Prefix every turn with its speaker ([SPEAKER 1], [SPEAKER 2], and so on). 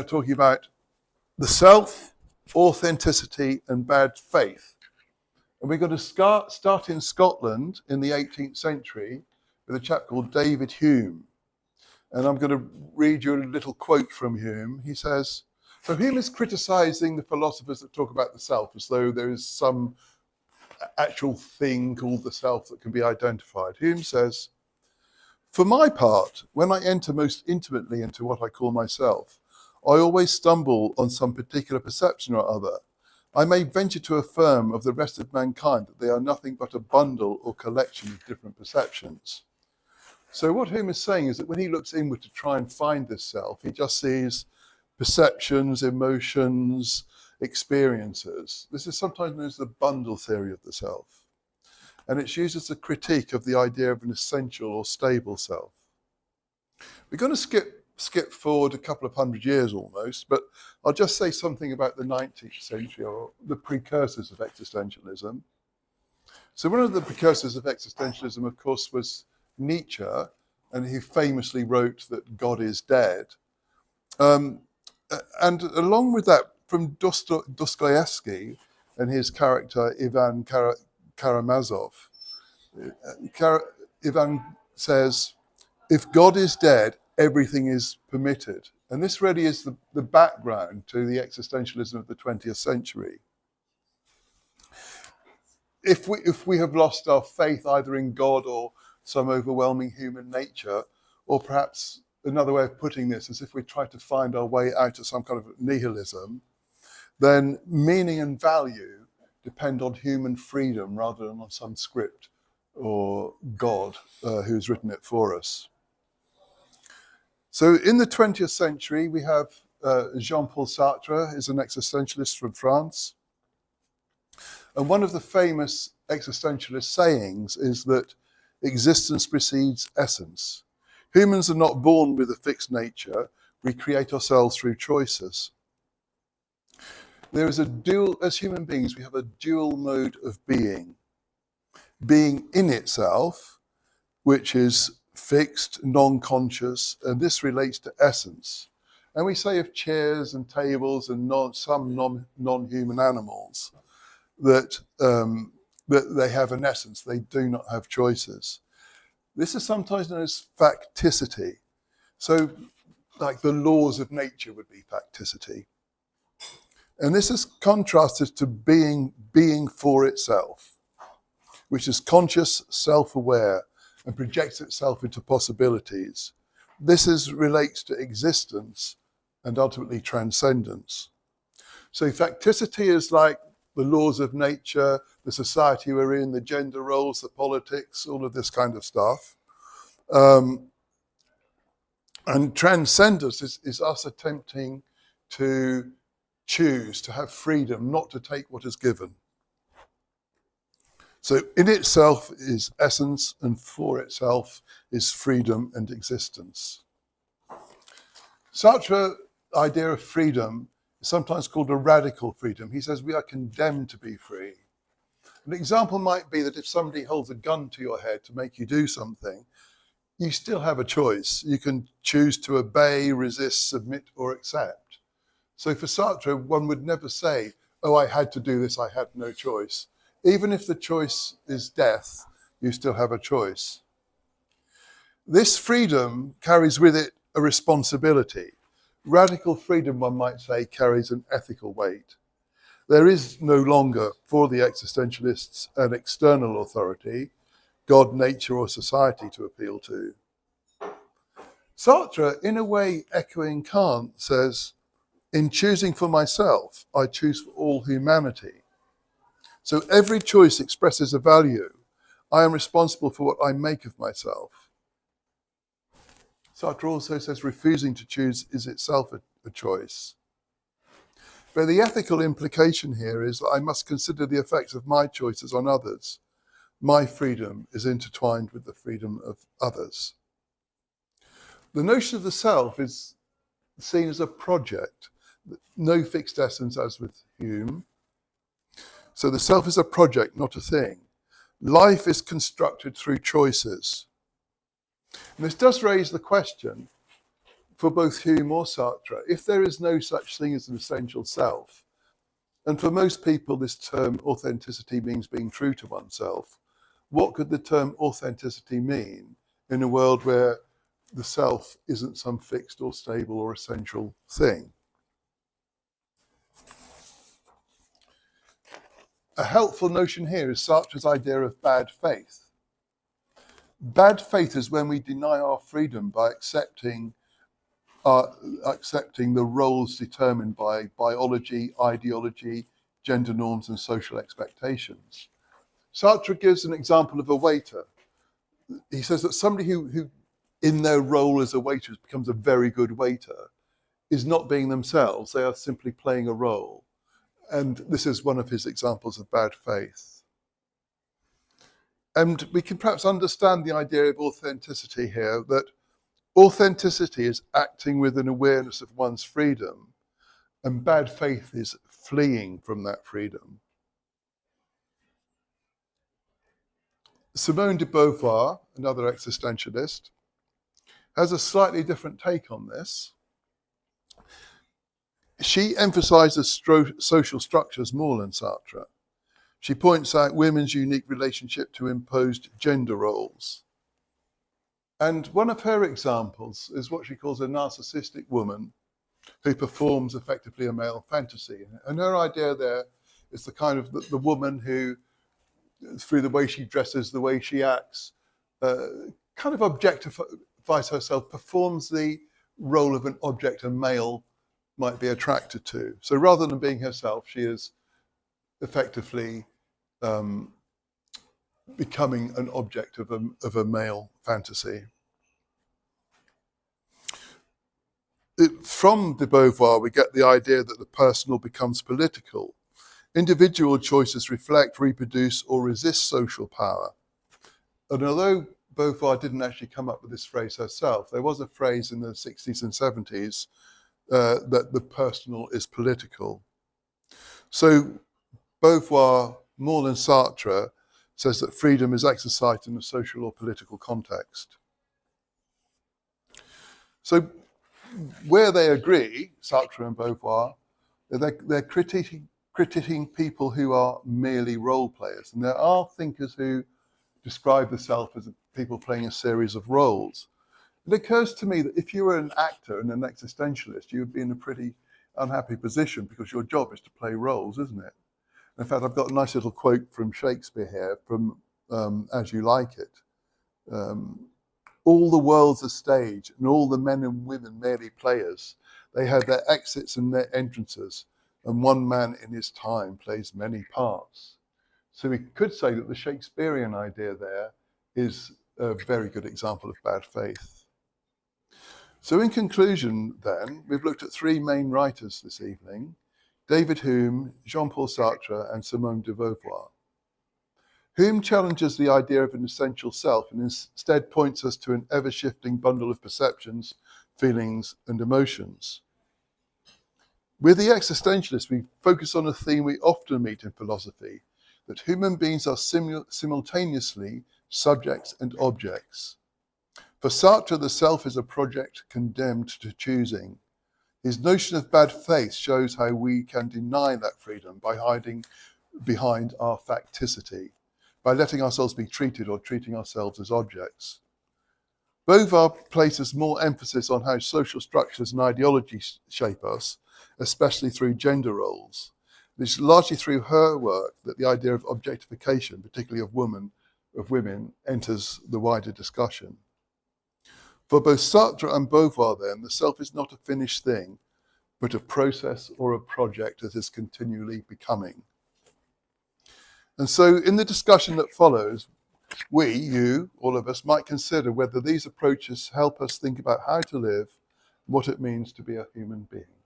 [SPEAKER 1] are talking about the self, authenticity, and bad faith. And we're going to start in Scotland in the 18th century with a chap called David Hume. And I'm going to read you a little quote from Hume. He says, so Hume is criticizing the philosophers that talk about the self as though there is some actual thing called the self that can be identified. Hume says, for my part, when I enter most intimately into what I call myself, I always stumble on some particular perception or other. I may venture to affirm of the rest of mankind that they are nothing but a bundle or collection of different perceptions. So what Hume is saying is that when he looks inward to try and find this self, he just sees perceptions, emotions, experiences. This is sometimes known as the bundle theory of the self. And it's used as a critique of the idea of an essential or stable self. We're going to skip forward a couple of hundred years almost, but I'll just say something about the 19th century or the precursors of existentialism. So one of the precursors of existentialism, of course, was Nietzsche, and he famously wrote that God is dead. And along with that, from Dostoevsky and his character Ivan Karamazov, Ivan says, if God is dead, everything is permitted. And this really is the background to the existentialism of the 20th century. If we have lost our faith either in God or some overwhelming human nature, or perhaps another way of putting this is if we try to find our way out of some kind of nihilism, then meaning and value depend on human freedom rather than on some script or God who's written it for us. So in the 20th century, we have Jean-Paul Sartre, is an existentialist from France. And one of the famous existentialist sayings is that existence precedes essence. Humans are not born with a fixed nature. We create ourselves through choices. There is as human beings, we have a dual mode of being. Being in itself, which is fixed, non-conscious, and this relates to essence. And we say of chairs and tables and some non-human animals that they have an essence, they do not have choices. This is sometimes known as facticity. So like the laws of nature would be facticity. And this is contrasted to being for itself, which is conscious, self-aware, and projects itself into possibilities. This relates to existence and ultimately transcendence. So facticity is like the laws of nature, the society we're in, the gender roles, the politics, all of this kind of stuff. And transcendence is us attempting to choose, to have freedom, not to take what is given. So in itself is essence, and for itself is freedom and existence. Sartre's idea of freedom is sometimes called a radical freedom. He says we are condemned to be free. An example might be that if somebody holds a gun to your head to make you do something, you still have a choice. You can choose to obey, resist, submit, or accept. So for Sartre, one would never say, oh, I had to do this, I had no choice. Even if the choice is death, you still have a choice. This freedom carries with it a responsibility. Radical freedom, one might say, carries an ethical weight. There is no longer, for the existentialists, an external authority, God, nature, or society to appeal to. Sartre, in a way echoing Kant, says, in choosing for myself, I choose for all humanity. So every choice expresses a value. I am responsible for what I make of myself. Sartre also says refusing to choose is itself a choice. But the ethical implication here is that I must consider the effects of my choices on others. My freedom is intertwined with the freedom of others. The notion of the self is seen as a project, no fixed essence as with Hume. So the self is a project, not a thing. Life is constructed through choices. And this does raise the question, for both Hume or Sartre, if there is no such thing as an essential self, and for most people this term authenticity means being true to oneself, what could the term authenticity mean in a world where the self isn't some fixed or stable or essential thing? A helpful notion here is Sartre's idea of bad faith. Bad faith is when we deny our freedom by accepting the roles determined by biology, ideology, gender norms, and social expectations. Sartre gives an example of a waiter. He says that somebody who in their role as a waiter becomes a very good waiter is not being themselves. They are simply playing a role. And this is one of his examples of bad faith. And we can perhaps understand the idea of authenticity here, that authenticity is acting with an awareness of one's freedom, and bad faith is fleeing from that freedom. Simone de Beauvoir, another existentialist, has a slightly different take on this. She emphasizes social structures more than Sartre. She points out women's unique relationship to imposed gender roles. And one of her examples is what she calls a narcissistic woman who performs effectively a male fantasy. And her idea there is the kind of the woman who, through the way she dresses, the way she acts, kind of objectifies herself, performs the role of an object a male might be attracted to. So rather than being herself, she is effectively becoming an object of a male fantasy. From de Beauvoir, we get the idea that the personal becomes political. Individual choices reflect, reproduce, or resist social power. And although Beauvoir didn't actually come up with this phrase herself, there was a phrase in the 60s and 70s that the personal is political. So Beauvoir, more than Sartre, says that freedom is exercised in a social or political context. So where they agree, Sartre and Beauvoir, they're critiquing people who are merely role players. And there are thinkers who describe the self as people playing a series of roles. It occurs to me that if you were an actor and an existentialist, you would be in a pretty unhappy position because your job is to play roles, isn't it? In fact, I've got a nice little quote from Shakespeare here, from As You Like It. All the world's a stage, and all the men and women merely players. They have their exits and their entrances, and one man in his time plays many parts. So we could say that the Shakespearean idea there is a very good example of bad faith. So in conclusion then, we've looked at three main writers this evening: David Hume, Jean-Paul Sartre, and Simone de Beauvoir. Hume challenges the idea of an essential self and instead points us to an ever-shifting bundle of perceptions, feelings, and emotions. With the existentialists, we focus on a theme we often meet in philosophy, that human beings are simultaneously subjects and objects. For Sartre, the self is a project condemned to choosing. His notion of bad faith shows how we can deny that freedom by hiding behind our facticity, by letting ourselves be treated or treating ourselves as objects. Beauvoir places more emphasis on how social structures and ideologies shape us, especially through gender roles. It's largely through her work that the idea of objectification, particularly of women, enters the wider discussion. For both Sartre and Beauvoir, then, the self is not a finished thing, but a process or a project that is continually becoming. And so in the discussion that follows, we, you, all of us, might consider whether these approaches help us think about how to live, what it means to be a human being.